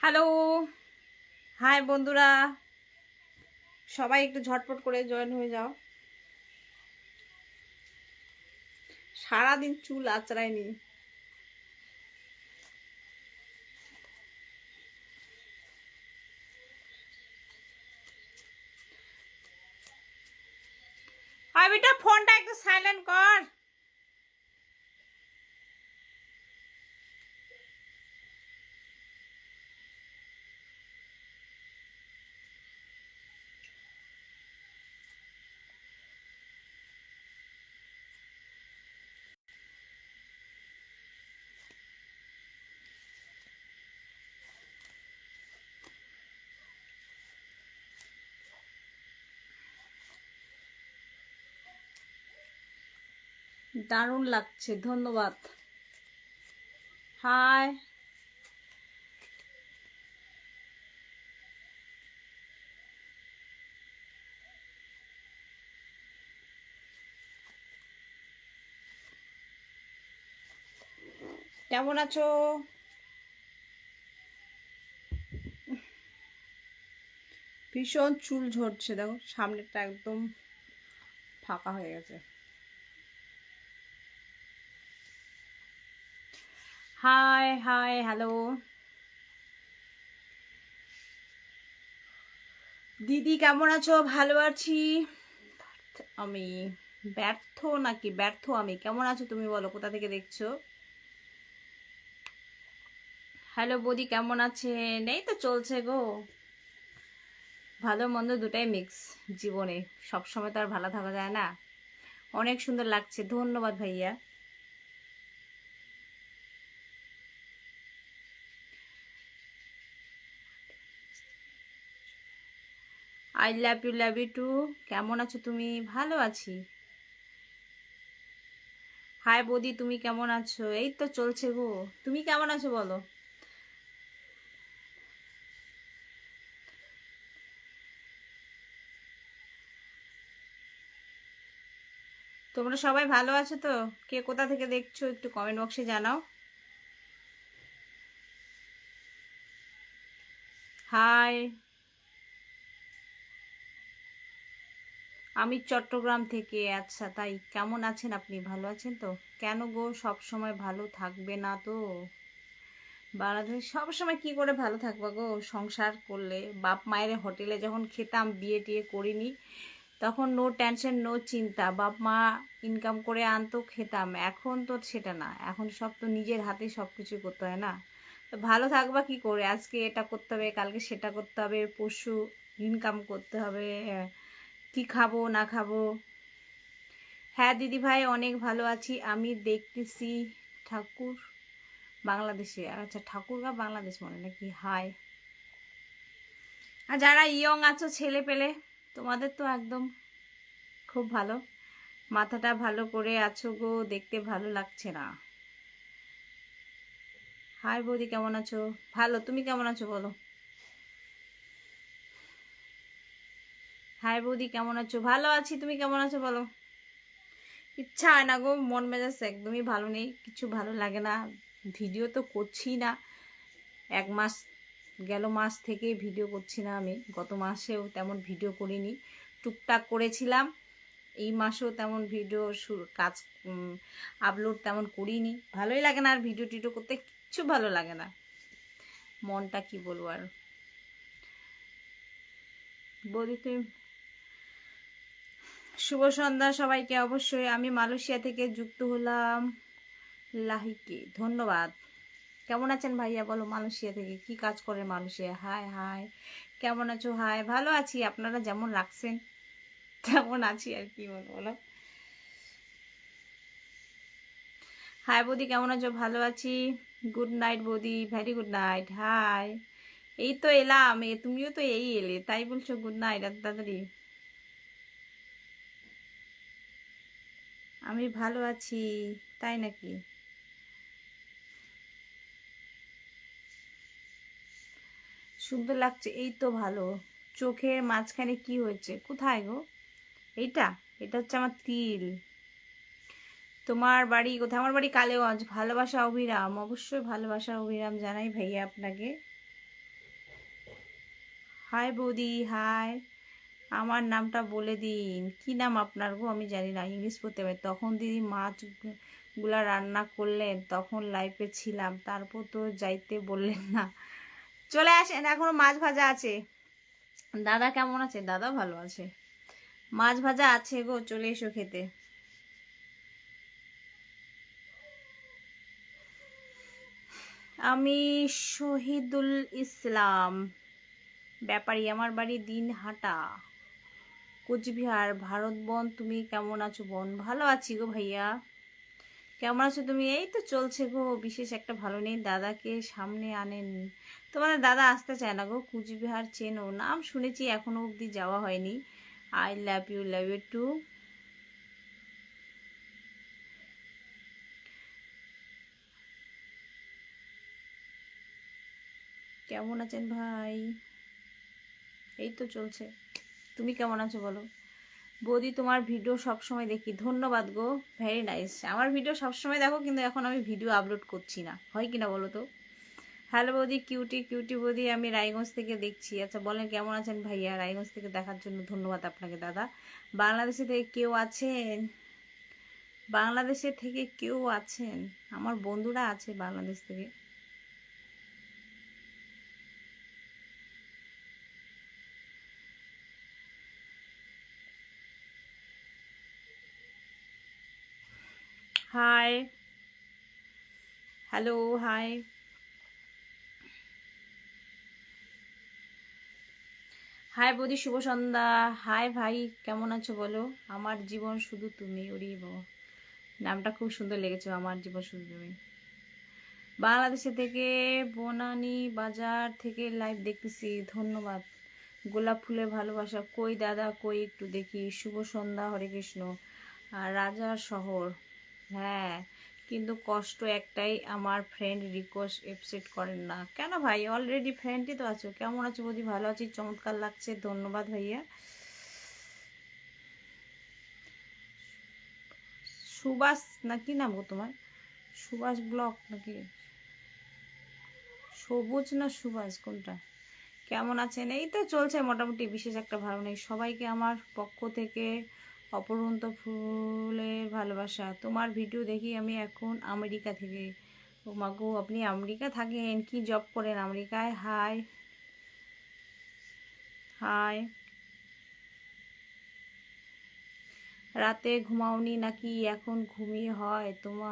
Hello, high বন্ধুরা, সবাই একটু ঝটপট করে জয়েন হয়ে যাও। সারাদিন চুল আঁচড়ায়নি। আর বেটা ফোনটা একটু সাইলেন্ট কর। দারুণ লাগছে, ধন্যবাদ। হাই, কেমন আছো? ভীষণ চুল ঝরছে, দেখো সামনেটা একদম ফাঁকা হয়ে গেছে। হাই হাই, হ্যালো দিদি, কেমন আছো? ভালো আছি আমি। ব্যর্থ নাকি ব্যর্থ আমি? কেমন আছো তুমি বলো, কোথা থেকে দেখছো? হ্যালো বৌদি, কেমন আছেন? এই তো চলছে গো, ভালো মন্দ দুটাই মিক্স জীবনে। সব সময় তো আর ভালো থাকা যায় না। অনেক সুন্দর লাগছে, ধন্যবাদ ভাইয়া। I love you too. কেমন আছো তুমি? ভালো আছি। হাই বৌদি, তুমি কেমন আছো? এই তো চলছে গো, তুমি কেমন আছো বলো? তোমরা সবাই ভালো আছো তো? কে কোথা থেকে দেখছো একটু কমেন্ট বক্সে জানাও। হাই, আমি চট্টগ্রাম থেকে। আচ্ছা তাই, কেমন আছেন আপনি? ভালো আছেন তো? কেন গো, সব সময় ভালো থাকবে না তো? বাংলাদেশ সব সময় কি করে ভালো থাকবো গো? সংসার করলে, বাপ মায়ের হোটেলে যখন খেতাম, বিয়ে টিয়ে করিনি, তখন নো টেনশন নো চিন্তা, বাপ মা ইনকাম করে আনতো, খেতাম। এখন তো সেটা না, এখন সব তো নিজের হাতে সব কিছু করতে হয় না। তো ভালো থাকবা কি করে? আজকে এটা করতে হবে, কালকে সেটা করতে হবে, পরশু ইনকাম করতে হবে, কি খাবো না খাবো। হ্যাঁ দিদি ভাই, অনেক ভালো আছি আমি। দেখতেছি ঠাকুর বাংলাদেশে। আচ্ছা, ঠাকুরগা বাংলাদেশ মনে নাকি? হাই। আর যারা ইয়ং আছো, ছেলে পেলে, তোমাদের তো একদম খুব ভালো, মাথাটা ভালো করে আছো গো, দেখতে ভালো লাগছে না। হাই বৌদি, কেমন আছো? ভালো, তুমি কেমন আছো বলো? হাই বৌদি, কেমন আছো? ভালো আছি, তুমি কেমন আছো বলো? ইচ্ছা হয় না গো, মন মেজাজ একদমই ভালো নেই, কিছু ভালো লাগে না। ভিডিও তো করছি না, 1 মাস গেল, মাস থেকে ভিডিও করছি না আমি। গত মাসেও তেমন ভিডিও করিনি, টুকটাক করেছিলাম। এই মাসেও তেমন ভিডিও কাজ আপলোড তেমন করিনি। ভালোই লাগে না আর ভিডিও টিডিও করতে, কিচ্ছু ভালো লাগে না। মনটা কি বলবো আর। বলি তুমি, শুভ সন্ধ্যা সবাইকে। অবশ্যই আমি মালয়েশিয়া থেকে যুক্ত হলাম লাহিকে, ধন্যবাদ। কেমন আছেন ভাইয়া বলো? মালয়েশিয়া থেকে কি কাজ করে মালয়েশিয়া? হাই হাই, কেমন আছো? হাই, ভালো আছি, আপনারা যেমন রাখছেন তেমন আছি আর কি বলবো বলো। হাই বৌদি, কেমন আছো? ভালো আছি। গুড নাইট বৌদি, ভেরি গুড নাইট। হাই, এই তো এলাম, তুমিও তো এই এলে, তাই বলছো গুড নাইট এত তাড়াতাড়ি? আমি ভালো আছি, তাই নাকি? সুন্দর লাগছে, এই তো ভালো। চোখের মাঝখানে কি হয়েছে? কোথায় গো? এইটা, এটা হচ্ছে আমার তিল। তোমার বাড়ি কোথায়? আমার বাড়ি কালেগঞ্জ। ভালোবাসা অভিরাম, অবশ্যই ভালোবাসা অভিরাম জানাই ভাইয়া আপনাকে। হাই বৌদি, হাই। আমার নামটা বলে দিন, কি নাম আপনার গো? আমি জানি না, ইংলিশ পড়তে পারি। তখন দিদি মাছগুলা রান্না করলেন, তখন লাইফে ছিলাম, তারপর তো যাইতে বললেন না। চলে আসেন, এখনো মাছ ভাজা আছে। দাদা কেমন আছে? দাদা ভালো আছে। মাছ ভাজা আছে গো, চলে এসো খেতে। আমি শহীদুল ইসলাম ব্যাপারী, আমার বাড়ি দিনহাটা, কোচবিহার, ভারত। বোন তুমি কেমন আছো? বোন ভালো আছি গো ভাইয়া। কেমন আছো তুমি? এই তো চলছে গো, বিশেষ একটা ভালো নেই। দাদাকে সামনে আনেন। তোমাদের দাদা আসতে চায় না গো। কুচবিহার চেনো? নাম শুনেছি, এখনো অবধি যাওয়া হয়নি। I love you too. কেমন আছেন ভাই? এই তো চলছে। তুমি কেমন আছো বলো? বৌদি তোমার ভিডিও সব সময় দেখি। ধন্যবাদ গো, ভেরি নাইস। আমার ভিডিও সব সময় দেখো, কিন্তু এখন আমি ভিডিও আপলোড করছি না, হয় কিনা বলো তো? হ্যালো বৌদি, কিউটি কিউটি বৌদি, আমি রায়গঞ্জ থেকে দেখছি। আচ্ছা বলেন কেমন আছেন ভাইয়া? রায়গঞ্জ থেকে দেখার জন্য ধন্যবাদ আপনাকে দাদা। বাংলাদেশে থেকে কেউ আছেন? বাংলাদেশে থেকে কেউ আছেন? আমার বন্ধুরা আছে বাংলাদেশ থেকে। High, hello, high. হাই বৌদি, শুভ সন্ধ্যা। হাই ভাই, কেমন আছো বলো? আমার জীবন শুধু তুমি। ওরে বাবা, নামটা খুব সুন্দর লেগেছে, আমার জীবন শুধু তুমি। বাংলাদেশে থেকে বনানী বাজার থেকে লাইভ দেখতেছি, ধন্যবাদ। গোলাপ ফুলের ভালোবাসা কই দাদা, কই একটু দেখি। শুভ সন্ধ্যা, হরে কৃষ্ণ। আর রাজার শহর, হ্যাঁ, কিন্তু কষ্ট একটাই, আমার ফ্রেন্ড রিকোয়েস্ট অ্যাকসেপ্ট করেন না কেন ভাই? অলরেডি ফ্রেন্ডই তো আছো। কেমন আছো বৌদি? ভালো আছি, চমৎকার লাগছে, ধন্যবাদ ভাইয়া। সুভাষ না কি নাম গো তোমার? সুভাষ ব্লক নাকি? সবুজ না সুভাষ, কোনটা? কেমন আছেন? এই তো চলছে মোটামুটি, বিশেষ একটা ভালো নেই। সবাইকে আমার পক্ষ থেকে অপরন্ত ফুলের ভালোবাসা। তোমার ভিডিও দেখি আমি এখন আমেরিকা থেকে। ও মাগো, আপনি আমেরিকা থাকেন? কি জব করেন আমেরিকায়? High high. রাতে ঘুমাওনি নাকি? এখন ঘুমিয়ে হয় তোমা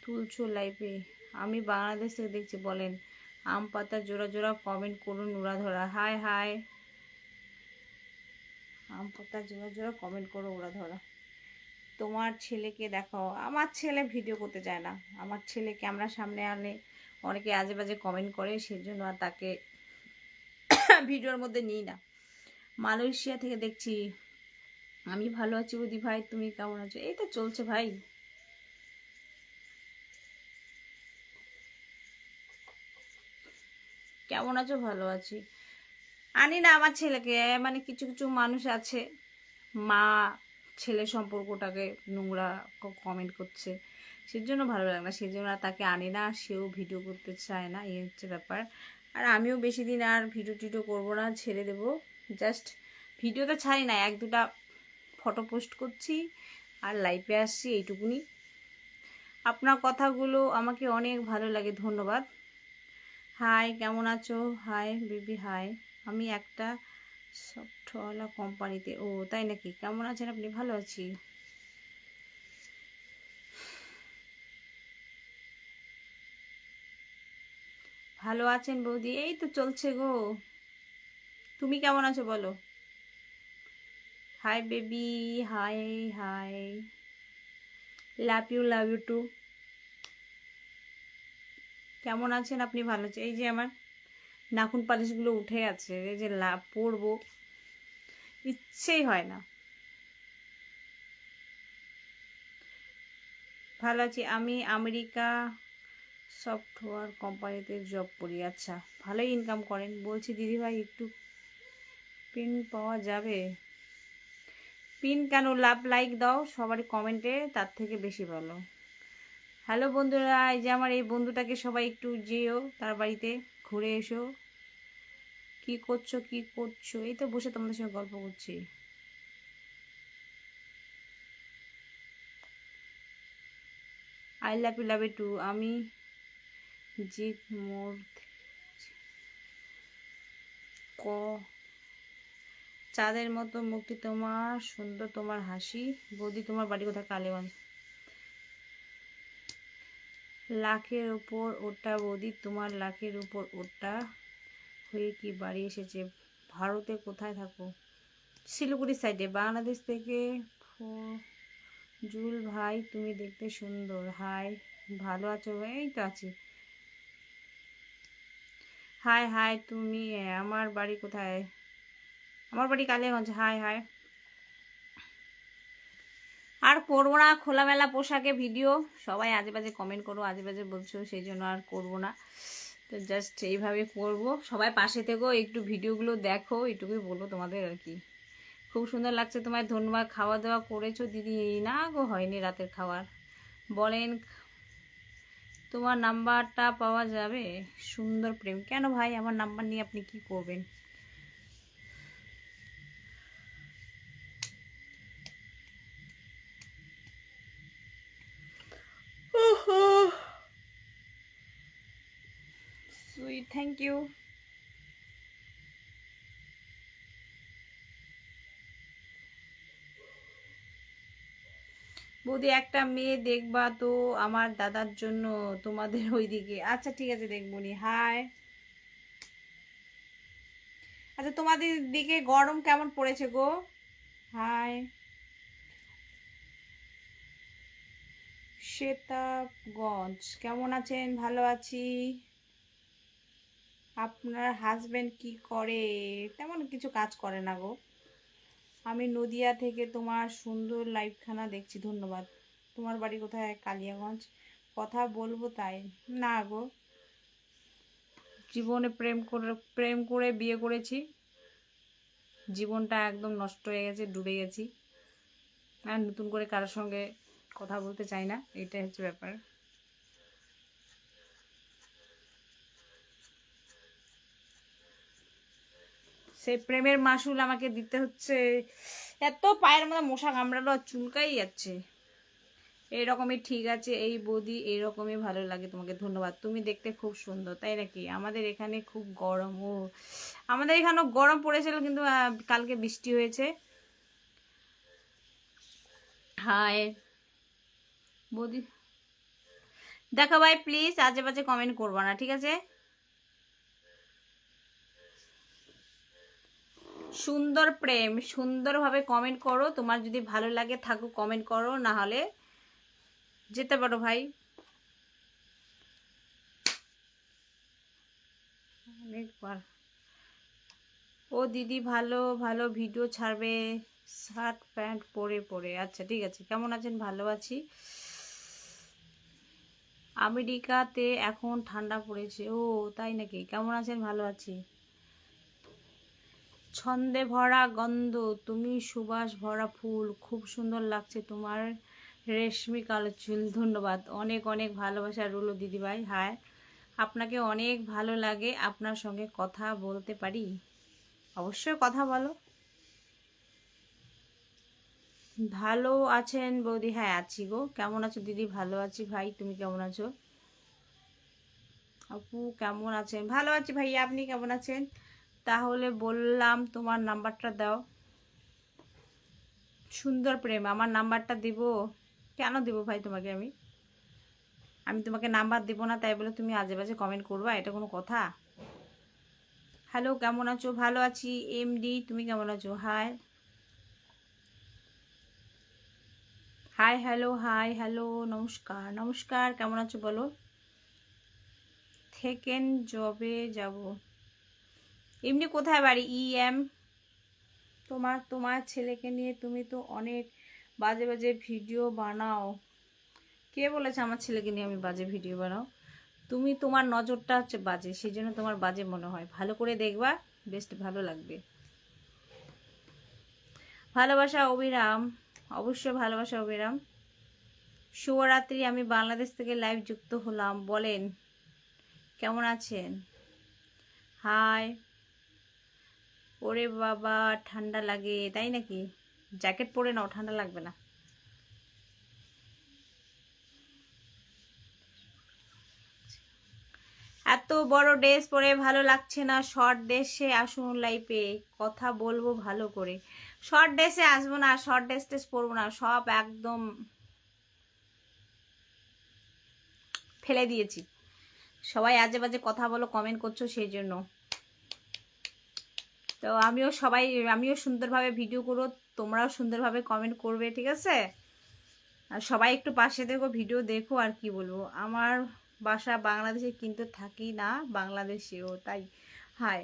তুলছো লাইফে? আমি বাংলাদেশ থেকে দেখছি। বলেন আম পাতা জোড়া জোড়া কমেন্ট করুন উড়াধরা। High high. আম পাতা জোড়া জোড়া কমেন্ট করো উড়াধরা। তোমার ছেলেকে দেখাও। আমার ছেলে ভিডিও করতে চায় না। আমার ছেলে ক্যামেরার সামনে আনলে অনেকে আজে বাজে কমেন্ট করে, সেজন্য আর তাকে ভিডিওর মধ্যে নিই না। মালয়েশিয়া থেকে দেখছি। আমি ভালো আছি বুদি ভাই, তুমি কেমন আছো? এই তো চলছে ভাই। কেমন আছো? ভালো আছি। আনি না আমার ছেলেকে, মানে কিছু কিছু মানুষ আছে, মা ছেলে সম্পর্কটাকে নোংরা কমেন্ট করছে, সেজন্য ভালো লাগে না, সেজন্য আর তাকে আনি না। সেও ভিডিও করতে চায় না, এই হচ্ছে ব্যাপার। আর আমিও বেশি দিন আর ভিডিও টিডিও করবো না, ছেড়ে দেবো। জাস্ট ভিডিওতে ছাড়ি না, এক দুটা ফটো পোস্ট করছি আর লাইভে আসছি, এইটুকুনি। আপনার কথাগুলো আমাকে অনেক ভালো লাগে, ধন্যবাদ। হাই, কেমন আছো? Hi baby, hi. আমি একটা সফটওয়্যার কোম্পানিতে। ও তাই নাকি? কেমন আছেন আপনি? ভালো আছি। ভালো আছেন বৌদি? এই তো চলছে গো। তুমি কেমন আছো বলো? Hi baby, hi hi. Love you too. কেমন আছেন আপনি? ভালো আছে। এই যে আমার নাখুন পালিশগুলো উঠে আছে, এই যে লাভ পরবো, ইচ্ছেই হয় না। ভালো আছি। আমি আমেরিকা সফটওয়্যার কোম্পানিতে জব করি। আচ্ছা, ভালোই ইনকাম করেন। বলছি দিদিভাই একটু পিন পাওয়া যাবে? পিন কেন? লাভ লাইক দাও সবারই কমেন্টে, তার থেকে বেশি ভালো। হ্যালো বন্ধুরা, এই যে আমার এই বন্ধুটাকে সবাই একটু যেও তার বাড়িতে, ঘুরে এসো। কি করছো কি করছো? এই তো বসে তোমাদের সঙ্গে গল্প করছি। I love you too. আমি জিত মোর ক চাঁদের মতো মুখটি তোমার সুন্দর, তোমার হাসি। বৌদি তোমার বাড়ি কোথায়? কালীগঞ্জ। লাখের উপর ওটা বৌদি, তোমার লাখের উপর ওটা হয়ে কি বাড়ি এসেছে? ভারতে কোথায় থাকো? শিলিগুড়ি সাইডে। বাংলাদেশ থেকে জুল ভাই তুমি দেখতে সুন্দর। হাই, ভালো আছো? এই তো আছি। হাই হাই, তুমি আমার বাড়ি কোথায়? আমার বাড়ি কালীগঞ্জ। High high. আর করবো না খোলামেলা পোশাকে ভিডিও, সবাই আজে বাজে কমেন্ট করো, আজে বাজে বলছো, সেই জন্য আর করবো না। তো জাস্ট এইভাবে করবো। সবাই পাশে থেকো, একটু ভিডিওগুলো দেখো, এটুকুই বলবো তোমাদের আর কি। খুব সুন্দর লাগছে তোমায়, ধন্যবাদ। খাওয়া দাওয়া করেছো দিদি? না গো, হয়নি রাতের খাবার। বলেন তোমার নাম্বারটা পাওয়া যাবে? সুন্দর প্রেম। কেন ভাই, আমার নাম্বার নিয়ে আপনি কি করবেন? Sweet, thank you. বৌদি একটা মেয়ে দেখবা তো আমার দাদার জন্য, তোমাদের ওইদিকে। আচ্ছা ঠিক আছে, দেখবনি। হাই। আচ্ছা তোমাদের দিকে গরম কেমন পড়েছে গো? হাই। শ্বেতাবগঞ্জ। কেমন আছেন? ভালো আছি। আপনার হাজবেন্ড কি করে? তেমন কিছু কাজ করে না গো। আমি নদিয়া থেকে তোমার সুন্দর লাইভখানা দেখছি, ধন্যবাদ। তোমার বাড়ি কোথায়? কালিয়াগঞ্জ। কথা বলবো তাই। না গো, জীবনে প্রেম করে বিয়ে করেছি, জীবনটা একদম নষ্ট হয়ে গেছে, ডুবে গেছি। আর নতুন করে কারোর সঙ্গে কথা বলতে চাই না, এটাই হচ্ছে ব্যাপার। সেই প্রেমের মাসুল আমাকে দিতে হচ্ছে। এত পায়ের মধ্যে মশা কামড়ালো, চুলকাই যাচ্ছে। এইরকমই ঠিক আছে, এই বৌদি এইরকমই ভালো লাগে তোমাকে, ধন্যবাদ। তুমি দেখতে খুব সুন্দর। তাই নাকি? আমাদের এখানে খুব গরম। ও, আমাদের এখানেও গরম পড়েছিল, কিন্তু কালকে বৃষ্টি হয়েছে। হাই বৌদি। দেখো ভাই, প্লিজ আজে বাজে কমেন্ট করবো না, ঠিক আছে? সুন্দর প্রেম, সুন্দরভাবে কমেন্ট করো। তোমার যদি ভালো লাগে থাকো, কমেন্ট করো, না হলে যেতে পারো ভাই। অনেকবার। ও দিদি ভালো ভালো ভিডিও ছাড়বে, শার্ট প্যান্ট পরে পরে। আচ্ছা ঠিক আছে, কেমন আছেন? ভালো আছি। আমেরিকাতে এখন ঠান্ডা পড়েছে। ও তাই নাকি? কেমন আছেন? ভালো আছি। ছন্দে ভরা গন্ধ, তুমি সুবাস ভরা ফুল, খুব সুন্দর লাগছে তোমার রেশমি কালো চুল। ধন্যবাদ, অনেক অনেক ভালোবাসা রইল দিদিভাই। হাই, আপনাকে অনেক ভালো লাগে, আপনার সঙ্গে কথা বলতে পারি? অবশ্যই কথা বলো। ভালো আছেন বৌদি? হ্যাঁ আছি গো। কেমন আছো দিদি? ভালো আছি ভাই, তুমি কেমন আছো? আপু কেমন আছেন? ভালো আছি ভাইয়া, আপনি কেমন আছেন? তাহলে বললাম তোমার নাম্বারটা দাও। সুন্দর প্রেম, আমার নাম্বারটা দিব? কেন দিব ভাই তোমাকে? আমি আমি তোমাকে নাম্বার দিব না তাই বলে তুমি আজে বাজে কমেন্ট করবা? এটা কোনো কথা? হ্যালো, কেমন আছো? ভালো আছি এমডি, তুমি কেমন আছো? High high, hello, hi hello, নমস্কার নমস্কার, কেমন আছো বলো? থেকেন জবে যাব। এমনি কোথায় বাড়ি? এম। তোমার ছেলেকে নিয়ে তুমি তো অনেক বাজে বাজে ভিডিও বানাও। কে বলেছে আমার ছেলেকে নিয়ে আমি বাজে ভিডিও বানাও? তুমি, তোমার নজরটা হচ্ছে বাজে, সেই জন্য তোমার বাজে মনে হয়। ভালো করে দেখবা, বেস্ট ভালো লাগবে। ভালোবাসা অবিরাম, অবশ্যই ভালোবাসা অবিরাম। শুভরাত্রি, আমি বাংলাদেশ থেকে লাইভ যুক্ত হলাম। বলেন কেমন আছেন? হাই। ওরে বাবা ঠান্ডা লাগে, তাই নাকি? জ্যাকেট পরে নাও, ঠান্ডা লাগবে না। এত বড় ড্রেস পরে ভালো লাগছে না, শর্ট ড্রেসে আসুন লাইফে, কথা বলবো ভালো করে। শর্ট ড্রেসে আসবো না, শর্ট ড্রেস টেস পরবো না, সব একদম ফেলে দিয়েছি। সবাই আজে বাজে কথা বলো, কমেন্ট করছো সেই জন্য। তো আমিও সুন্দরভাবে ভিডিও করো, তোমরাও সুন্দরভাবে কমেন্ট করবে, ঠিক আছে? আর সবাই একটু পাশে দেখো, ভিডিও দেখো। আর কি বলবো, আমার বাসা বাংলাদেশে কিন্তু থাকি না বাংলাদেশেও, তাই হাই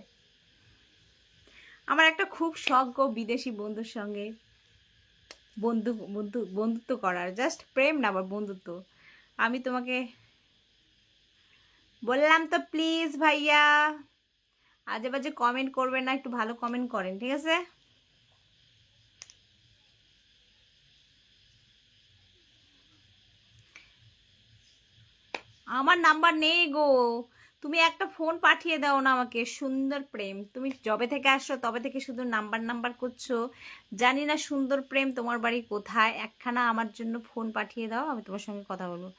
আমার একটা খুব শখ গো বিদেশি বন্ধুর সঙ্গে বন্ধুত্ব করার। জাস্ট প্রেম না, আবার বন্ধুত্ব। আমি তোমাকে বললাম তো, প্লিজ ভাইয়া আজে বাজে কমেন্ট করবেন না, একটু ভালো কমেন্ট করেন, ঠিক আছে? আমার নাম্বার নেই গো, তুমি একটা ফোন পাঠিয়ে দাও না আমাকে। সুন্দর প্রেম, তুমি যবে থেকে আসছো তবে থেকে শুধু নাম্বার নাম্বার করছো। জানি না সুন্দর প্রেম তোমার বাড়ি কোথায়, একখানা আমার জন্য ফোন পাঠিয়ে দাও, আমি তোমার সঙ্গে কথা বলবো।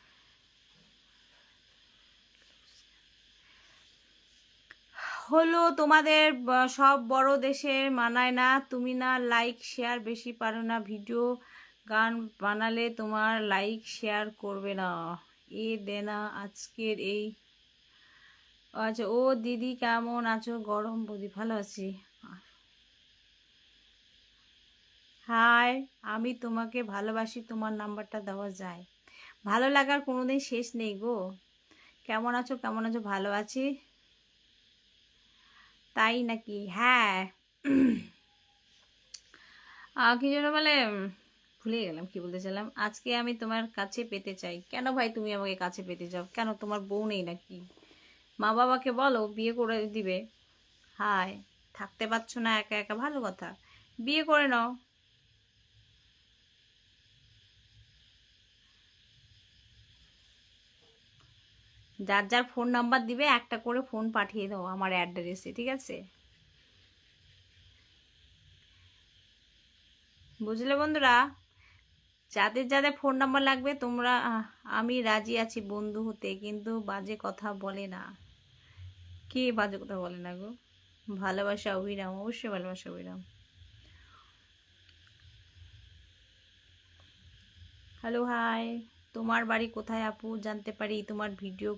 হলো তোমাদের সব বড় দেশের মানায় না, তুমি না লাইক শেয়ার বেশি পারো না, ভিডিও গান বানালে তোমার লাইক শেয়ার করবে না। এ দেনা আজকের এই। আচ্ছা, ও দিদি কেমন আছো? গরম বৌদি ভালো আছি। হাই, আমি তোমাকে ভালোবাসি, তোমার নাম্বারটা দেওয়া যায়? ভালো লাগার কোনোদিন শেষ নেই গো। কেমন আছো? কেমন আছো? ভালো আছি। তাই নাকি? হ্যাঁ। কি যেন বলে, ভুলে গেলাম কি বলতে চাইলাম। আজকে আমি তোমার কাছে পেতে চাই। কেন ভাই তুমি আমাকে কাছে পেতে চাও কেন? তোমার বউ নেই নাকি? মা বাবাকে বলো বিয়ে করে দিবে। হাই, থাকতে পারছো না একা একা, ভালো কথা, বিয়ে করে নাও। যার যার ফোন নাম্বার দিবে একটা করে ফোন পাঠিয়ে দাও আমার অ্যাড্রেসে, ঠিক আছে? বুঝলে বন্ধুরা? যাদের যাদের ফোন নাম্বার লাগবে তোমরা, আমি রাজি আছি বন্ধু হতে, কিন্তু বাজে কথা বলে না। কে বাজে কথা বলে না গো? ভালোবাসা অবিরাম, অবশ্যই ভালোবাসা অবিরাম। Hello, hi. তোমার বাড়ি কোথায় আপু? জানতে পারি? তোমার ভিডিও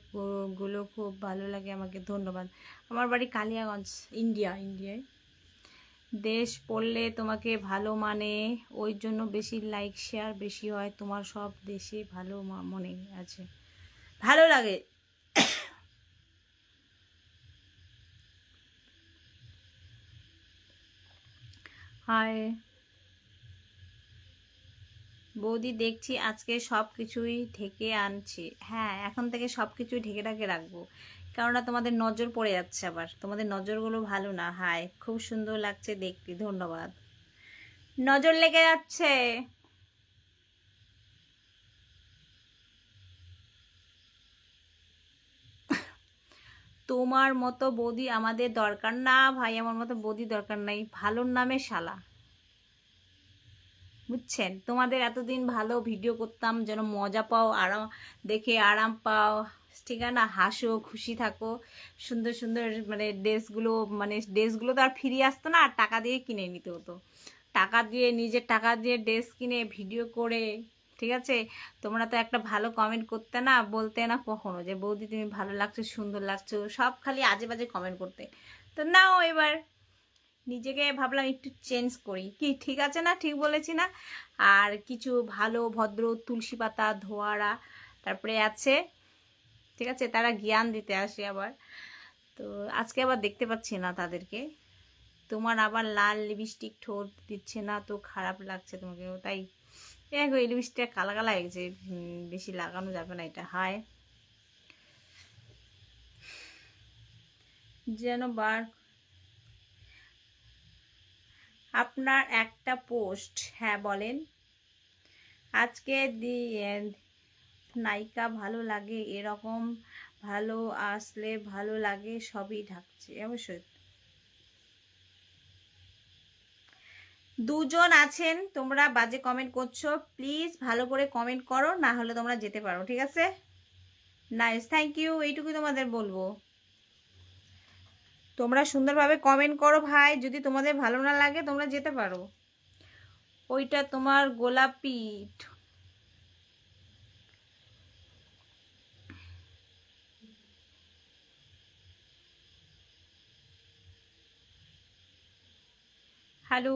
গুলো খুব ভালো লাগে আমাকে, ধন্যবাদ। আমার বাড়ি কালিয়াগঞ্জ, ইন্ডিয়ায়। দেশ পড়লে তোমাকে ভালো মানে, ওই জন্য বেশি লাইক শেয়ার বেশি হয়, তোমার সব দেশে ভালো মনে আছে, ভালো লাগে। হাই বৌদি, দেখছি আজকে সব কিছুই ঢেকে আনছে। হ্যাঁ, এখন থেকে সব কিছুই ঢেকে ঢাকে রাখবো, কেননা তোমাদের নজর পড়ে যাচ্ছে, আবার তোমাদের নজরগুলো ভালো না। হাই, খুব সুন্দর লাগছে দেখতে, ধন্যবাদ। নজর লেগে যাচ্ছে। তোমার মতো বৌদি আমাদের দরকার না ভাই, আমার মতো বৌদি দরকার নাই, ভালোর নামে শালা। বুঝছেন? তোমাদের এতদিন ভালো ভিডিও করতাম যেন মজা পাও, আরাম দেখে আরাম পাও, ঠিক আছে না? হাসো, খুশি থাকো, সুন্দর সুন্দর মানে ড্রেসগুলো, মানে ড্রেসগুলো তো আর ফিরিয়ে আসতো না, আর টাকা দিয়ে কিনে নিতে হতো। টাকা দিয়ে, নিজের টাকা দিয়ে ড্রেস কিনে ভিডিও করে, ঠিক আছে? তোমরা তো একটা ভালো কমেন্ট করতে না, বলতে না কখনো যে বৌদি তুমি ভালো লাগছো, সুন্দর লাগছো, সব খালি আজে বাজে কমেন্ট করতে। তো নাও এবার নিজেকে ভাবলাম একটু চেঞ্জ করি, কি ঠিক আছে না? ঠিক বলেছি না? আর কিছু ভালো ভদ্র তুলসী পাতা ধোয়ারা তারপরে আছে, ঠিক আছে? তারা জ্ঞান দিতে আসে আবার। তো আজকে আবার দেখতে পাচ্ছি না তাদেরকে। তোমার আবার লাল লিপস্টিক ঠোঁট দিচ্ছে না তো, খারাপ লাগছে তোমাকে তাই? দেখো এই লিপস্টিকটা কালা কালা হয়েছে, বেশি লাগানো যাবে না এটা। হায়, যেন বার আপনার একটা পোস্ট। হ্যাঁ বলেন। আজকে নায়িকা ভালো লাগে, এরকম ভালো আসলে ভালো লাগে, সবই ঢাকছে অবশ্যই। দুজন আছেন, তোমরা বাজে কমেন্ট করছো, প্লিজ ভালো করে কমেন্ট করো, না হলে তোমরা যেতে পারো, ঠিক আছে? নাইস, থ্যাংক ইউ, এইটুকুই তোমাদের বলবো। তোমরা সুন্দরভাবে কমেন্ট করো ভাই, যদি তোমাদের ভালো না লাগে তোমরা যেতে পারো। ওইটা তোমার গোলাপি। হ্যালো,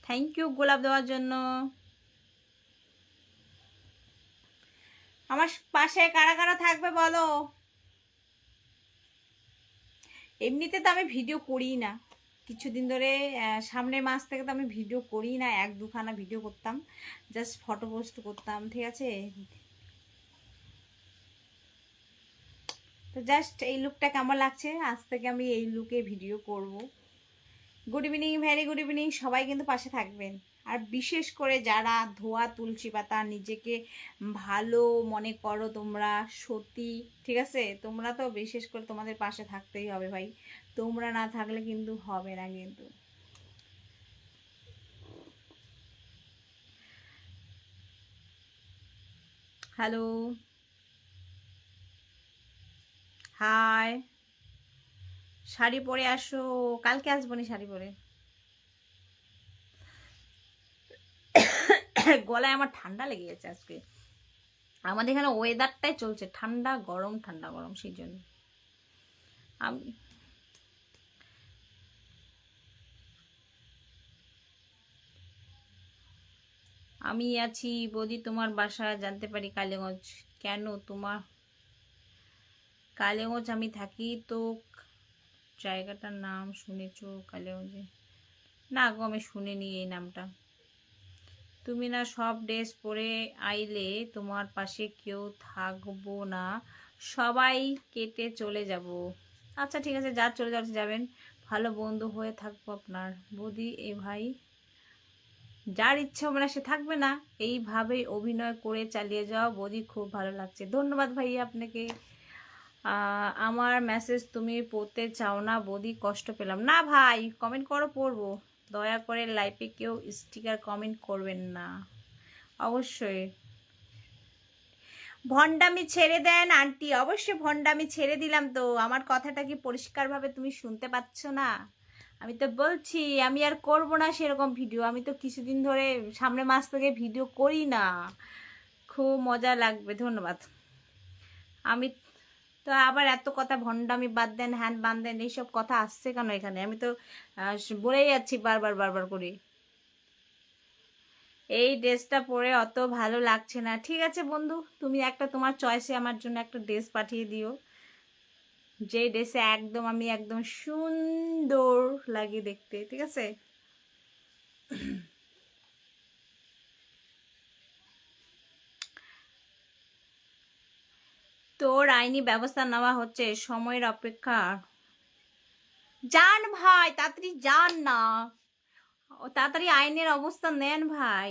থ্যাংক ইউ গোলাপ দেওয়ার জন্য। আমার পাশে কারা কারা থাকবে বলো। এমনিতে তো আমি ভিডিও করি না কিছুদিন ধরে, সামনের মাস থেকে তো আমি ভিডিও করি না, এক দুখানা ভিডিও করতাম, জাস্ট ফটো পোস্ট করতাম, ঠিক আছে? তো জাস্ট এই লুকটা কেমন লাগছে, আজ থেকে আমি এই লুকে ভিডিও করব। Good evening, very good evening, সবাই কিন্তু পাশে থাকবেন। আর বিশেষ করে যারা ধোয়া তুলসী পাতা নিজেকে ভালো মনে করো, তোমরা সতী, ঠিক আছে, তোমরা তো বিশেষ করে তোমাদের পাশে থাকতেই হবে ভাই, তোমরা না থাকলে কিন্তু হবে না কিন্তু। হ্যালো, হাই, শাড়ি পরে আসো, কালকে আসবো না শাড়ি পরে। গলায় আমার ঠান্ডা লেগে গেছে আজকে, আমাদের এখানে ওয়েদারটাই চলছে ঠান্ডা গরম ঠান্ডা গরম, সেই জন্য আমি আমি আছি বৌদি তোমার বাসা জানতে পারি কালীগঞ্জ। কেন তোমার কালীগঞ্জ? আমি থাকি তো, জায়গাটার নাম শুনেছো কালীগঞ্জে? না গো, আমি শুনিনি এই নামটা। তুমি না সব ড্রেস পরে আইলে তোমার পাশে কেউ থাকবো না, সবাই কেটে চলে যাব। আচ্ছা ঠিক আছে, যা চলে যাচ্ছে যাবেন, ভালো বন্ধু হয়ে থাকবো আপনার। বৌদি এ ভাই যার ইচ্ছে হবে না সে থাকবে না, এইভাবেই অভিনয় করে চালিয়ে যাওয়া বৌদি, খুব ভালো লাগছে। ধন্যবাদ ভাইয়া আপনাকে। আমার মেসেজ তুমি পড়তে চাও না বৌদি, কষ্ট পেলাম না ভাই, কমেন্ট করো, পড়বো। দয়া করে লাইভে কেউ স্টিকার কমেন্ট করবেন না, অবশ্যই। ভণ্ডামি ছেড়ে দেন আন্টি, অবশ্যই ভণ্ডামি ছেড়ে দিলাম তো। আমার কথাটা কি পরিষ্কারভাবে তুমি শুনতে পাচ্ছ না? আমি তো বলছি আমি আর করব না সেরকম ভিডিও, আমি তো কিছুদিন ধরে সামনের মাস থেকে ভিডিও করি না। খুব মজা লাগবে, ধন্যবাদ। আমি তো আবার এত কথা ভণ্ডামি বাদ দেন, হ্যান বাদ দেন, এইসব কথা আসছে কেন এখানে? আমি তো বলেই যাচ্ছি বারবার বারবার করে, এই ড্রেসটা পরে অত ভালো লাগছে না। ঠিক আছে বন্ধু, তুমি একটা তোমার চয়েসে আমার জন্য একটা ড্রেস পাঠিয়ে দিও, যে ড্রেসে একদম আমি একদম সুন্দর লাগে দেখতে, ঠিক আছে? তোর আইনি ব্যবস্থা নেওয়া হচ্ছে, সময়ের অপেক্ষা। যান ভাই, তাড়াতাড়ি যান না, তাড়াতাড়ি আইনের অবস্থা নেন ভাই।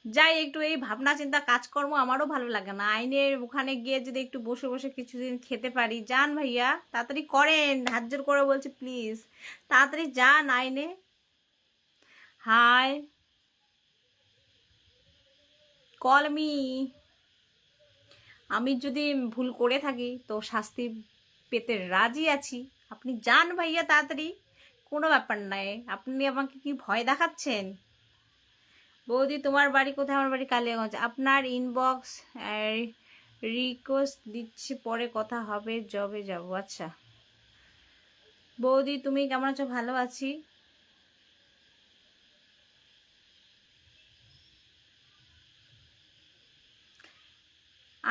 যাই একটু, এই ভাবনা চিন্তা কাজকর্ম আমারও ভালো লাগে না, আইনের ওখানে গিয়ে যদি একটু বসে বসে কিছুদিন খেতে পারি। যান ভাইয়া, তাড়াতাড়ি করেন, হাত জোর করে বলছি প্লিজ, তাড়াতাড়ি যান আইনে। Hi, call me. আমি যদি ভুল করে থাকি তো শাস্তি পেতে রাজি আছি, আপনি যান ভাইয়া তাড়াতাড়ি, কোনো ব্যাপার নাই। আপনি আমাকে কি ভয় দেখাচ্ছেন? বৌদি তোমার বাড়ি কোথায়? আমার বাড়ি কালিয়াগঞ্জ। আপনার ইনবক্স রিকোয়েস্ট দিচ্ছি, পরে কথা হবে, জবে যাব। আচ্ছা বৌদি তুমি কেমন আছো? ভালো আছি।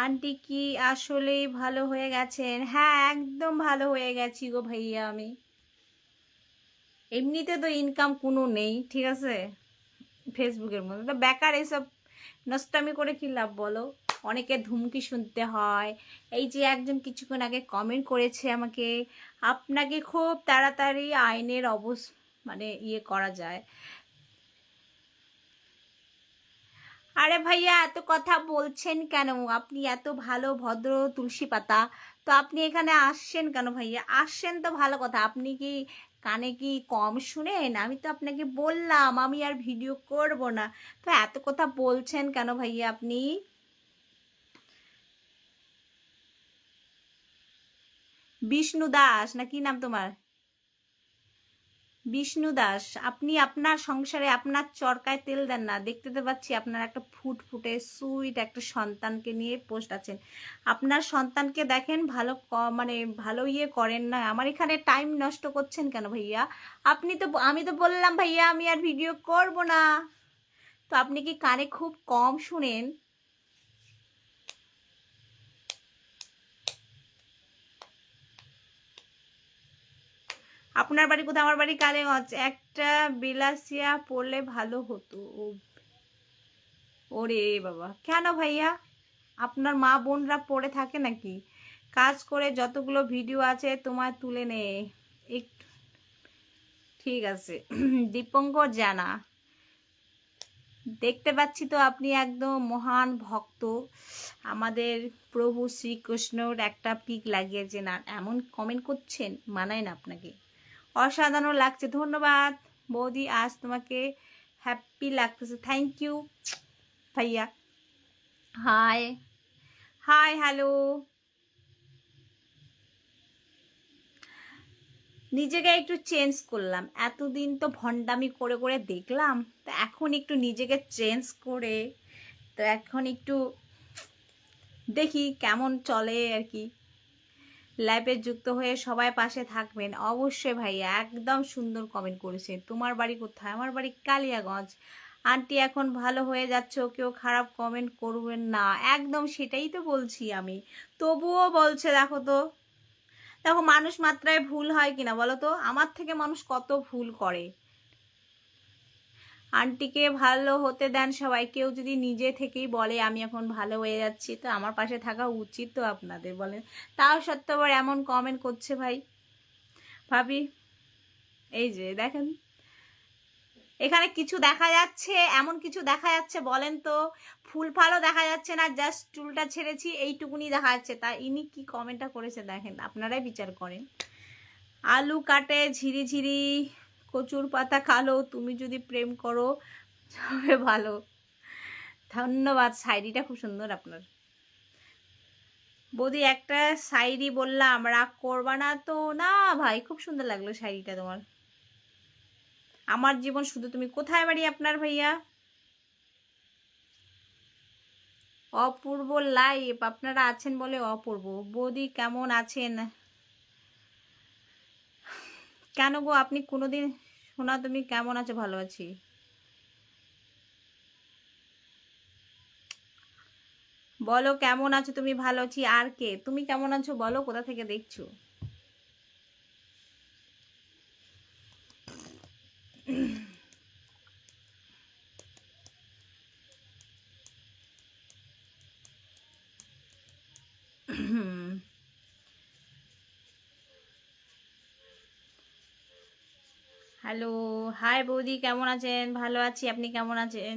আন্টি কি আসলেই ভালো হয়ে গেছেন? হ্যাঁ একদম ভালো হয়ে গেছি গো ভাইয়া আমি। এমনিতে তো ইনকাম কোনো নেই, ঠিক আছে, ফেসবুকের মধ্যে তো বেকার এসব নষ্টামি করে কি লাভ বলো? অনেকে ধুমকি শুনতে হয়। এই যে একজন কিছুক্ষণ আগে কমেন্ট করেছে আমাকে, আপনাকে খুব তাড়াতাড়ি আইনের মানে ইয়ে করা যায়। আরে ভাইয়া এত কথা বলছেন কেন? আপনি এত ভালো ভদ্র তুলসী পাতা, তো আপনি এখানে আসছেন কেন ভাইয়া? আসছেন তো ভালো কথা, আপনি কি কানে কি কম শুনেন? আমি তো আপনাকে বললাম আমি আর ভিডিও করব না, তো এত কথা বলছেন কেন ভাইয়া আপনি? বিষ্ণু দাস না কি নাম তোমার? বিষ্ণু দাস, আপনি আপনার সংসারে আপনার চরকায় তেল দেন না, দেখতে তো পাচ্ছি আপনার একটা ফুটফুটে সুইট একটা সন্তানকে নিয়ে পোস্ট আছেন। আপনার সন্তানকে দেখেন, ভালো মানে ভালো ইয়ে করেন না, আমার এখানে টাইম নষ্ট করছেন কেন ভাইয়া? আপনি তো, আমি তো বললাম ভাইয়া আমি আর ভিডিও করব না, তো আপনি কি কানে খুব কম শুনেন? আপনার বাড়ি কোথায়? আমার বাড়ি কালীগঞ্জ। একটা বিলাসিয়া পড়লে ভালো হতো। ওরে বাবা, কেন ভাইয়া? আপনার মা বোনরা পড়ে থাকে নাকি? কাজ করে যতগুলো ভিডিও আছে তোমার তুলে নে একটু। ঠিক আছে। দীপঙ্কর জানা, দেখতে পাচ্ছি তো আপনি একদম মহান ভক্ত, আমাদের প্রভু শ্রীকৃষ্ণর একটা পিক লাগিয়েছেন আর এমন কমেন্ট করছেন, মানায় না আপনাকে। অসাধারণ লাগছে, ধন্যবাদ বৌদি, আজ তোমাকে হ্যাপি লাগতেছে, থ্যাংক ইউ ভাইয়া। High hi hello. নিজেকে একটু চেঞ্জ করলাম, এতদিন তো ভণ্ডামি করে করে দেখলাম, তো এখন একটু নিজেকে চেঞ্জ করে, তো এখন একটু দেখি কেমন চলে আর কি। লাইভে যুক্ত হয়ে সবাই পাশে থাকবেন অবশ্যই ভাইয়া, একদম সুন্দর কমেন্ট করেছে। তোমার বাড়ি কোথায়? আমার বাড়ি কালিয়াগঞ্জ। আন্টি এখন ভালো হয়ে যাচ্ছে, কেউ খারাপ কমেন্ট করবেন না, একদম সেটাই তো বলছি আমি, তবুও বলছে। দেখো তো, দেখো মানুষ মাত্রায় ভুল হয় কিনা বলো তো, আমার থেকে মানুষ কত ভুল করে। আন্টিকে ভালো হতে দেন সবাই, কেউ যদি নিজে থেকেই বলে আমি এখন ভালো হয়ে যাচ্ছি, তো আমার পাশে থাকা উচিত তো আপনাদের, বলেন? তাও সত্ত্বেও আবার এমন কমেন্ট করছে ভাই, ভাবি। এই যে দেখেন, এখানে কিছু দেখা যাচ্ছে, এমন কিছু দেখা যাচ্ছে বলেন তো? ফুল ফালও দেখা যাচ্ছে না, জাস্ট চুলটা ছেড়েছি এইটুকুনি দেখা যাচ্ছে, তা ইনি কি কমেন্টটা করেছে দেখেন, আপনারাই বিচার করেন। আলু কাটে ঝিরি ঝিরি, কচুর পাতা কালো, তুমি যদি প্রেম করো তবে ভালো। ধন্যবাদ, শায়রিটা খুব সুন্দর আপনার। বৌদি একটা শায়রি বললাম, রাগ করবা না তো? না ভাই, খুব সুন্দর লাগলো শায়রিটা তোমার। আমার জীবন শুধু তুমি, কোথায় বাড়ি আপনার ভাইয়া? অপূর্ব লাইভ, আপনারা আছেন বলে অপূর্ব। বৌদি কেমন আছেন? কেন গো আপনি কোনোদিন, শোনা তুমি কেমন আছো? ভালো আছি। বলো কেমন আছো তুমি? ভালো আছি। আর কে? তুমি কেমন আছো বলো, কোথা থেকে দেখছো? হ্যালো, হাই বৌদি, কেমন আছেন? ভালো আছি, আপনি কেমন আছেন?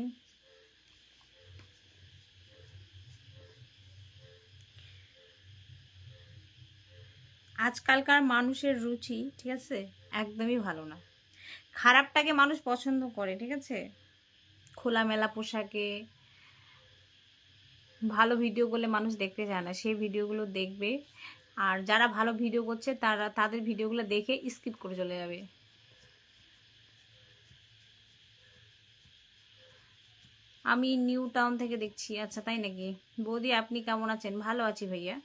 আজকালকার মানুষের রুচি, ঠিক আছে, একদমই ভালো না। খারাপটাকে মানুষ পছন্দ করে, ঠিক আছে, খোলামেলা পোশাকে ভালো ভিডিও করলে মানুষ দেখতে চায় না, সেই ভিডিওগুলো দেখবে। আর যারা ভালো ভিডিও করছে তারা তাদের ভিডিওগুলো দেখে স্কিপ করে চলে যাবে। আমি নিউ টাউন থেকে দেখছি। আচ্ছা তাই নাকি? বৌদি আপনি কেমন আছেন? ভালো আছি ভাইয়া,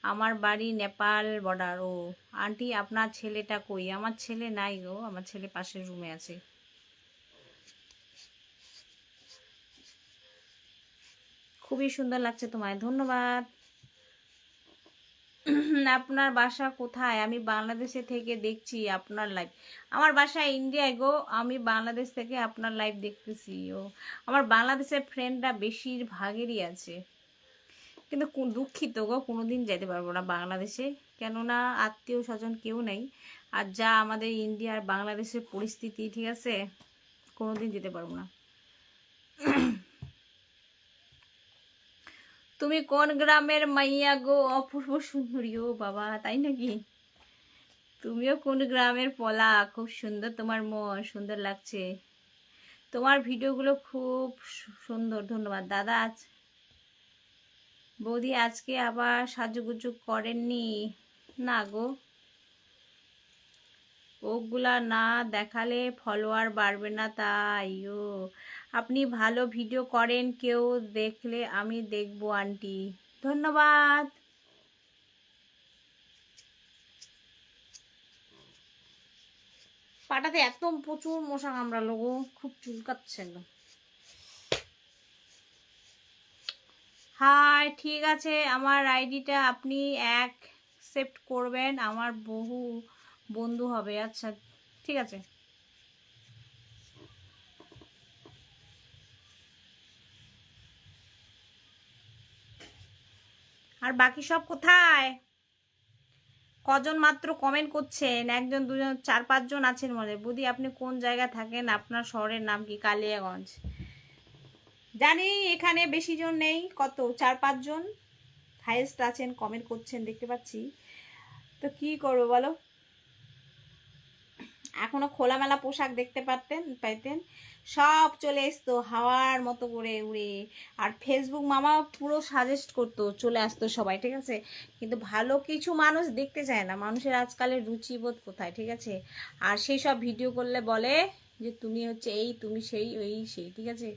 আমার বাড়ি নেপাল বর্ডার। ও আন্টি আপনার ছেলেটা কই? আমার ছেলে নাই গো, আমার ছেলে পাশের রুমে আছে। খুবই সুন্দর লাগছে তোমায়, ধন্যবাদ। আপনার বাসা কোথায়? আমি বাংলাদেশে থেকে দেখছি আপনার লাইভ। আমার বাসা ইন্ডিয়ায় গো, আমি বাংলাদেশ থেকে আপনার লাইভ দেখতেছি। ও, আমার বাংলাদেশের ফ্রেন্ডরা বেশিরভাগেরই আছে, কিন্তু দুঃখিত গো, কোনোদিন যেতে পারবো না বাংলাদেশে, কেননা আত্মীয় স্বজন কেউ নেই। আর যা আমাদের ইন্ডিয়ার বাংলাদেশের পরিস্থিতি, ঠিক আছে, কোনোদিন যেতে পারবো না। তুমি কোন গ্রামের মাইয়া গো অপূর্ব সুন্দরী? ও বাবা, তাই নাকি? তুমিও কোন গ্রামের পলা? খুব সুন্দর তোমার মন, সুন্দর লাগছে তোমার ভিডিওগুলো, খুব সুন্দর। ধন্যবাদ দাদা। বৌদি আজকে আবার সাজুগুজু করেননি? না গো, ওগুলা না দেখালে ফলোয়ার বাড়বে না তাই। ও, আপনি ভালো ভিডিও করেন, কেউ দেখলে আমি দেখবো আন্টি। ধন্যবাদ। পাটাতে একদম প্রচুর মশা কামড়ালো গো, খুব চুলকাচ্ছে একদম। হাই, ঠিক আছে, আমার আইডিটা আপনি অ্যাকসেপ্ট করবেন, আমার বহু বন্ধু হবে। আচ্ছা ঠিক আছে। আর বাকি সব কোথায়? কজন মাত্র কমেন্ট করছেন? একজন, দুজন, 4-5 জন আছেন মনে। বুদি আপনি কোন জায়গায় থাকেন? আপনার শহরের নাম কি? কালিয়াগঞ্জ। জানি এখানে বেশি জন নেই, কত 4-5 জন হাইয়েস্ট আছেন, কমেন্ট করছেন দেখতে পাচ্ছি। তো কি করবো বলো, এখনো খোলামেলা পোশাক দেখতে পাইতেন, সব চলে আসতো হাওয়ার মতো করে উড়ে। আর ফেসবুক মামা পুরো সাজেস্ট করতো, চলে আসতো সবাই, ঠিক আছে। কিন্তু ভালো কিছু মানুষ দেখতে চায় না, মানুষের আজকালের রুচিবোধ কোথায়, ঠিক আছে। আর সেই সব ভিডিও করলে বলে যে তুমি হচ্ছে এই, তুমি সেই, ওই সেই, ঠিক আছে।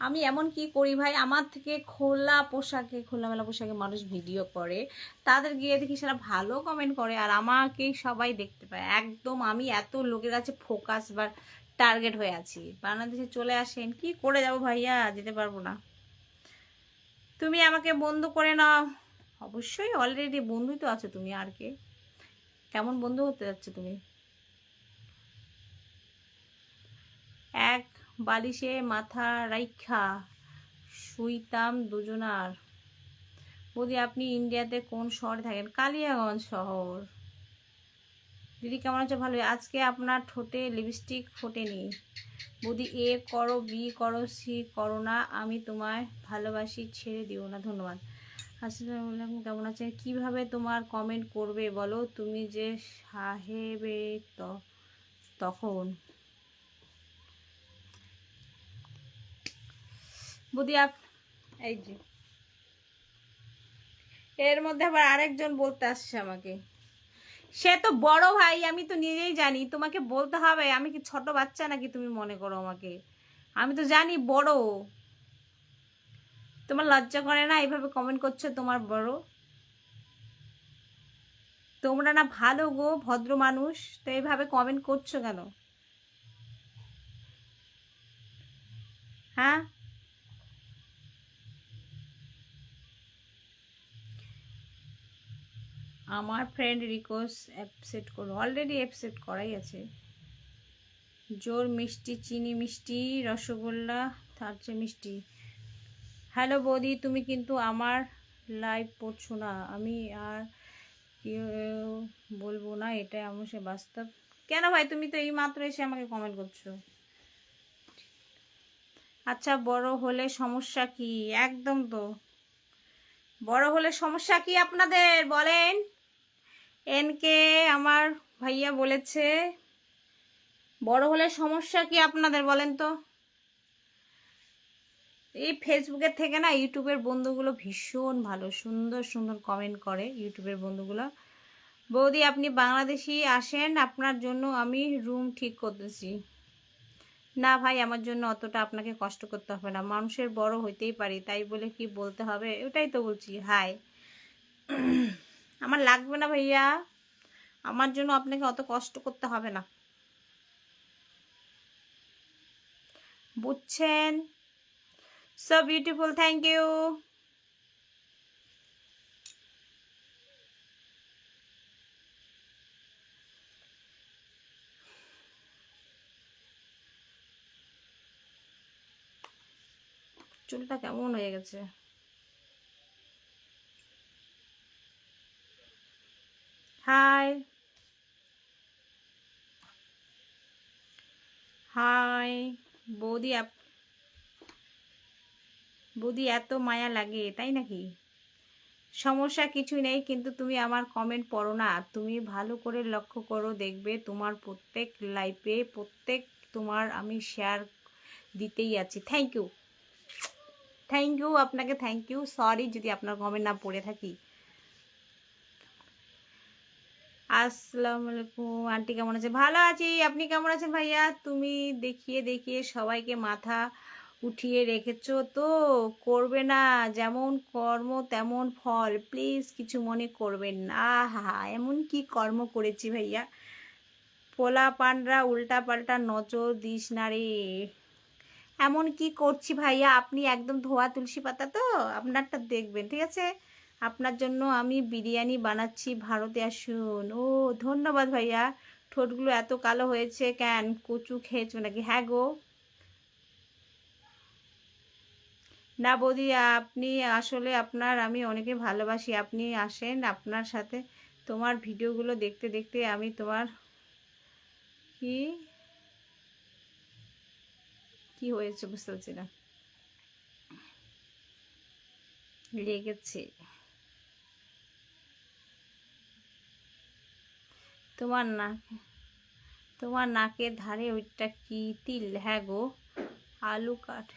আমি এমন কি করি ভাই, আমার থেকে খোলামেলা পোশাকে মানুষ ভিডিও করে, তাদের গিয়ে দেখি সেটা ভালো কমেন্ট করে, আর আমাকেই সবাই দেখতে পায়। একদম আমি এত লোকের কাছে ফোকাস বা টার্গেট হয়ে আছি। বাংলাদেশে চলে আসেন, কি করে যাব ভাইয়া, যেতে পারবো না। তুমি আমাকে বন্ধু করে নাও। অবশ্যই, অলরেডি বন্ধুই তো আছো তুমি, আর কে? কেমন বন্ধু হতে যাচ্ছে তুমি? এক বালিশে মাথা রাইখা শুইতাম দুজনার। বৌদি আপনি ইন্ডিয়াতে কোন শহরে থাকেন? কালিয়াগঞ্জ শহর। দিদি কেমন আছে? ভালো। আজকে আপনার ঠোঁটে লিপস্টিক ফোটেনি। বৌদি এ করো, বি করো, সি করো না, আমি তোমায় ভালোবাসি, ছেড়ে দিও না। ধন্যবাদ। আসসালামু কেমন আছে? কিভাবে তোমার কমেন্ট করবে বলো, তুমি যে সাহেবে তখন। বৌদি এই যে এর মধ্যে আবার আরেকজন বলতে আসছে আমাকে। সে তো বড় ভাই, আমি তো নিজেই জানি, তোমাকে বলতে হবে? আমি কি ছোট বাচ্চা নাকি তুমি মনে করো আমাকে? আমি তো জানি বড়। তোমার লজ্জা করে না এইভাবে কমেন্ট করছো? তোমার বড়, তোমরা না ভালো গো, ভদ্র মানুষ, তো এইভাবে কমেন্ট করছো কেন? হ্যাঁ, আমার ফ্রেন্ড রিকোয়েস্ট অ্যাকসেপ্ট করো। অলরেডি অ্যাকসেপ্ট করাই আছে। জোর মিষ্টি, চিনি মিষ্টি, রসগোল্লা, তার চেয়ে মিষ্টি। হ্যালো বৌদি, তুমি কিন্তু আমার লাইভ পড়ছো না, আমি আর কেউ বলবো না, এটা আমার সে বাস্তব। কেন ভাই, তুমি তো এই মাত্র এসে আমাকে কমেন্ট করছো। আচ্ছা, বড় হলে সমস্যা কি? একদম তো, বড় হলে সমস্যা কি আপনাদের বলেন? এনকে আমার ভাইয়া বলেছে, বড় হলে সমস্যা কি আপনাদের বলেন তো? এই ফেসবুকের থেকে না ইউটিউবের বন্ধুগুলো ভীষণ ভালো, সুন্দর সুন্দর কমেন্ট করে ইউটিউবের বন্ধুগুলো। বৌদি আপনি বাংলাদেশি আসেন, আপনার জন্য আমি রুম ঠিক করতেছি। না ভাই, আমার জন্য অতটা আপনাকে কষ্ট করতে হবে না, মানুষের বড় হইতেই পারি, তাই বলে কি বলতে হবে? ওটাই তো বলছি। হাই, আমার লাগবে না ভাইয়া, আমার জন্য আপনাকে অত কষ্ট করতে হবে না, বুঝছেন? So beautiful, thank you. চুলটা কেমন হয়ে গেছে? Hi hi. বৌদি বৌদি এত মায়া লাগে তাই নাকি? সমস্যা কিছু নেই, কিন্তু তুমি আমার কমেন্ট পড়ো না। তুমি ভালো করে লক্ষ্য করো, দেখবে তোমার প্রত্যেক লাইফে প্রত্যেক তোমার আমি শেয়ার দিতেই আছি। থ্যাংক ইউ, থ্যাংক ইউ আপনাকে, থ্যাংক ইউ। সরি যদি আপনার কমেন্ট না পড়ে থাকি। আসসালামু আলাইকুম আন্টি, কেমন আছে? ভালো আছি, আপনি কেমন আছেন ভাইয়া? তুমি দেখিয়ে দেখিয়ে সবাইকে মাথা উঠিয়ে রেখেছো তো, করবে না। যেমন কর্ম তেমন ফল, প্লিজ কিছু মনে করবেন না। আহা, এমন কি কর্ম করেছি ভাইয়া? পোলা পানরা উল্টা পাল্টা নজর দিস না রে। এমন কি করছি ভাইয়া? আপনি একদম ধোয়া তুলসী পাতা তো, আপনারটা দেখবেন, ঠিক আছে? আপনার জন্য আমি বিরিয়ানি বানাচ্ছি, ভারতে আসুন। ও ধন্যবাদ ভাইয়া। ঠোঁটগুলো এত কালো হয়েছে কেন? কচু খেয়েছো নাকি? হ্যাঁ গো। না বৌদি, আপনি আসলে আপনার আমি অনেকে ভালোবাসি। আপনি আসেন, আপনার সাথে তোমার ভিডিওগুলো দেখতে দেখতে আমি তোমার কি কি হয়েছে বুঝতে পারছি না, লেগেছে তোমার না, তোমার নাকের ধারে ওইটা কি তিল? হ্যাঁ গো, আলু কাঠ।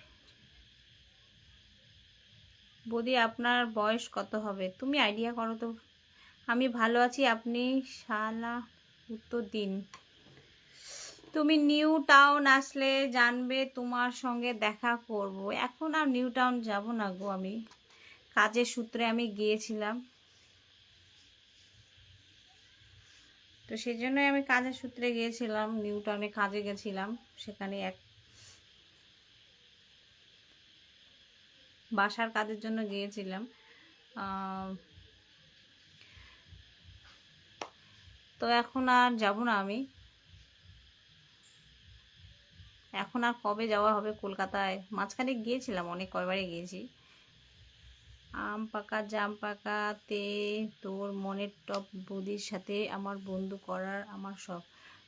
বৌদি আপনার বয়স কত হবে? তুমি আইডিয়া করো তো। আমি ভালো আছি, আপনি শালা উত্তর দিন। তুমি নিউ টাউন আসলে জানবে, তোমার সঙ্গে দেখা করব। এখন আর নিউ টাউন যাব না গো, আমি কাজের সূত্রে আমি গিয়েছিলাম, তো সেই জন্যই আমি কাজের সূত্রে গিয়েছিলাম, নিউ টাউনে কাজে গেছিলাম। সেখানে এক বাসার কাজের জন্য গিয়েছিলাম। তো এখন আর যাব না আমি। এখন আর কবে যাওয়া হবে কলকাতায়? মাঝখানে গিয়েছিলাম, অনেক কয়বারে গিয়েছি। আম পাকা জাম পাকাতে তোর মনের টপ বৌদির সাথে আমার বন্ধু করার আমার শখ।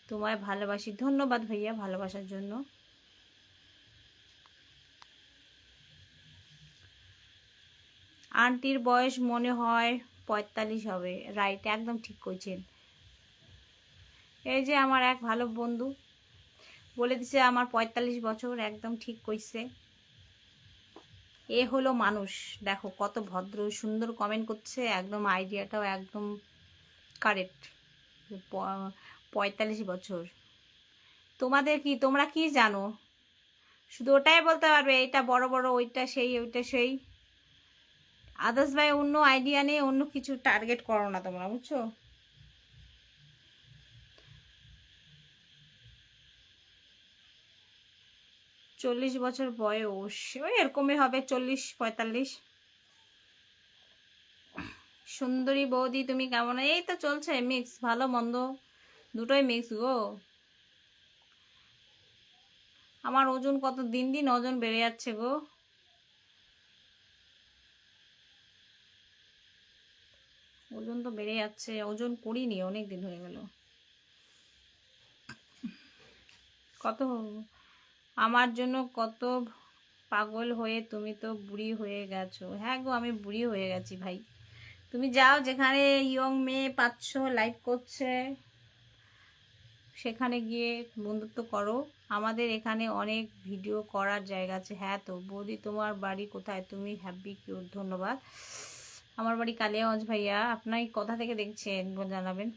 তোমায় ভালোবাসি। ধন্যবাদ ভাইয়া ভালোবাসার জন্য। আন্টির বয়স মনে হয় 45 হবে। রাইট, একদম ঠিক কইছেন। এই যে আমার এক ভালো বন্ধু বলে দিছে আমার 45 বছর, একদম ঠিক কইছে। এ হলো মানুষ। দেখো কত ভদ্র সুন্দর কমেন্ট করছে, একদম আইডিয়াটাও একদম কারেক্ট। 45 বছর। তোমাদের কি, তোমরা কি জানো? শুধু ওটাই বলতে পারবে এটা বড় বড়, ওইটা সেই, ওইটা সেই। আদার্স ভাই অন্য আইডিয়া নেই, অন্য কিছু টার্গেট করো না তোমরা, বুঝছো? 40 বছর বয়স, ওই এরকমই হবে, 40-45। সুন্দরী বৌদি তুমি কেমন? এই তো চলছে, মিক্স, ভালো মন্দ দুটোই মিক্স গো। আমার ওজন কত দিন দিন ওজন বেড়ে যাচ্ছে গো। ওজন তো বেড়ে যাচ্ছে, ওজন করিনি অনেক দিন হয়ে গেল। কত আমার জন্য কত পাগল হয়ে তুমি তো বুড়ি হয়ে গেছো। হ্যাঁ গো, আমি বুড়ি হয়ে গেছি ভাই। তুমি যাও যেখানে ইয়ং মেয়ে পাচ্ছ লাইক করছে, সেখানে গিয়ে বন্ধুত্ব করো। আমাদের এখানে অনেক ভিডিও করার জায়গা আছে। হ্যাঁ তো বৌদি, তোমার বাড়ি কোথায়? তুমি হ্যাপি কিউট। ধন্যবাদ। আমার বাড়ি কালিয়াগঞ্জ ভাইয়া। আপনার কোথা থেকে দেখছেন জানাবেন।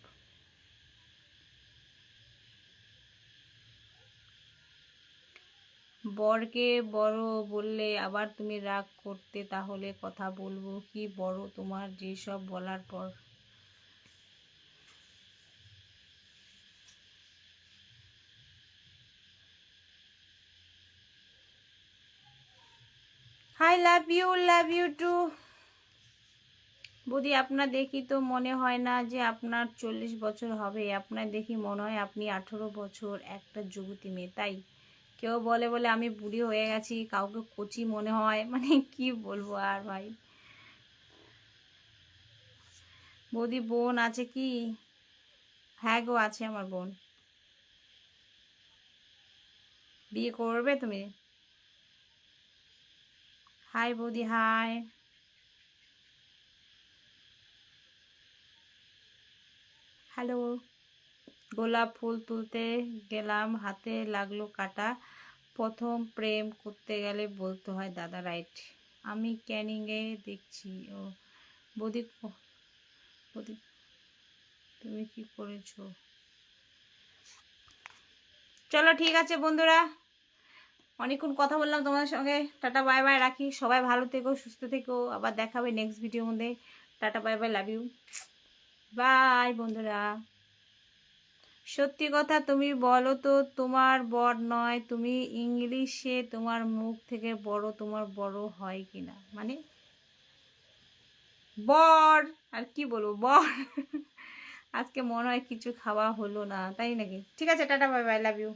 বরকে বড় বললে আবার তুমি রাগ করতে, তাহলে কথা বলবো কি বড় তোমার যেসব বলার পর? I love you too. বৌদি আপনার দেখি তো মনে হয় না যে আপনার 40 বছর হবে, আপনার দেখি মনে হয় আপনি 18 বছর, একটা যুবতী মেয়ে। তাই কেউ বলে বলে আমি বুড়ি হয়ে গেছি, কাউকে কচি মনে হয়, মানে কি বলবো আর ভাই। বৌদি বোন আছে কি? হ্যাঁ গো, আছে আমার বোন। বিয়ে করবে তুমি? হাই বৌদি, হাই। হ্যালো। গোলাপ ফুল তুলতে গেলাম, হাতে লাগলো কাটা। প্রথম প্রেম করতে গেলে বলতে হয় দাদা, রাইট। আমি ক্যানিংয়ে দেখছি। ও বৌদি, বৌদি তুমি কি করেছো? চলো ঠিক আছে বন্ধুরা, অনেকক্ষণ কথা বললাম তোমাদের সঙ্গে। টাটা বাই বাই, রাখি। সবাই ভালো থেকো, সুস্থ থেকো। আবার দেখা হবে নেক্সট ভিডিওর মধ্যে। Tata bye bye, love you, bye বন্ধুরা। সত্যি কথা তুমি বলো তো, তোমার বর নয়, তুমি ইংলিশে তোমার মুখ থেকে বড়, তোমার বড় হয় কিনা, মানে বর, আর কি বলবো, বর। আজকে মনে হয় কিছু খাওয়া হলো না, তাই নাকি? ঠিক আছে, tata bye bye, love you.